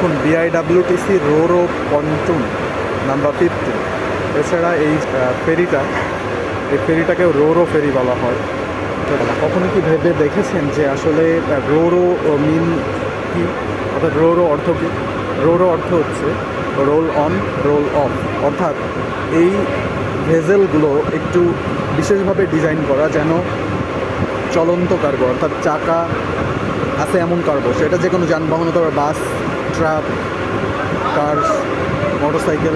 দেখুন BIWTC ro-ro pontoon number 15। এছাড়া এই ফেরিটাকে রোরো ফেরি বলা হয়। কখনো কি ভেবে দেখেছেন যে আসলে রোরো মিন কি, অর্থাৎ রোরো অর্থ কী? রোরো অর্থ হচ্ছে রোল অন রোল অফ, অর্থাৎ এই ভেজেলগুলো একটু বিশেষভাবে ডিজাইন করা যেন চলন্ত কার্গো, অর্থাৎ চাকা আছে এমন কার্গো, সেটা যে কোনো যানবাহন হতে পারে, বাস, ট্রাক, কার, মোটরসাইকেল,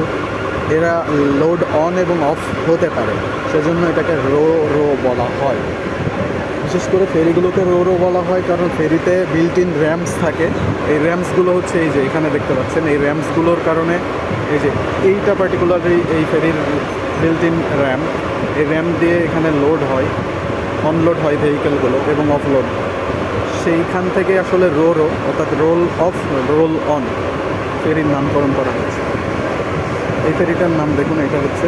এরা লোড অন এবং অফ হতে পারে, সেজন্য এটাকে রো রো বলা হয়। বিশেষ করে ফেরিগুলোকে রো রো বলা হয় কারণ ফেরিতে বিল্ট ইন র্যাম্পস থাকে। এই র্যাম্পসগুলো হচ্ছে এই যে এখানে দেখতে পাচ্ছেন, এই র্যাম্পসগুলোর কারণে এই যে এইটা পার্টিকুলারলি এই ফেরির বিল্ট ইন র্যাম্প, এই র্যাম্প দিয়ে এখানে লোড হয়, অনলোড হয় ভেহিকেলগুলো এবং অফলোড। সেইখান থেকে আসলে রো রো অর্থাৎ রোল অফ রোল অন ফেরির নামকরণ করা হয়েছে। এই ফেরিটার নাম দেখুন, এটা হচ্ছে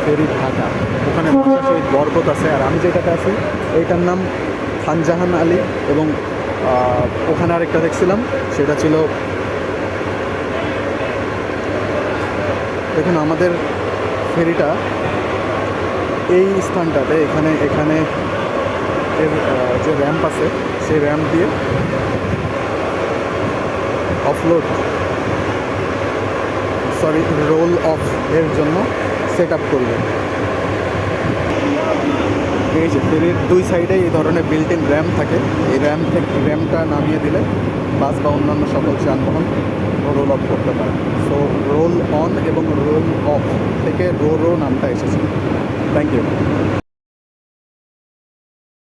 ফেরি ঢাকা। ওখানে ভাষা শহীদ বরকত আছে, আর আমি যেটাতে আছি এইটার নাম খানজাহান আলী, এবং ওখানে আরেকটা দেখছিলাম সেটা ছিল, দেখুন আমাদের ফেরিটা এই স্থানটাতে এখানে এর যে র্যাম্প আছে সেই র্যাম্প দিয়ে অফলোড রোল অফ এর জন্য সেট আপ করবে। এই যে ফেরির দুই সাইডে এই ধরনের বিল্ট ইন র্যাম্প থাকে, এই র্যাম্পটা নামিয়ে দিলে বাস বা অন্যান্য সকল যানবাহন রোল অফ করতে পারে। সো রোল অন এবং রোল অফ থেকে রো রো নামটা এসেছে। Thank you.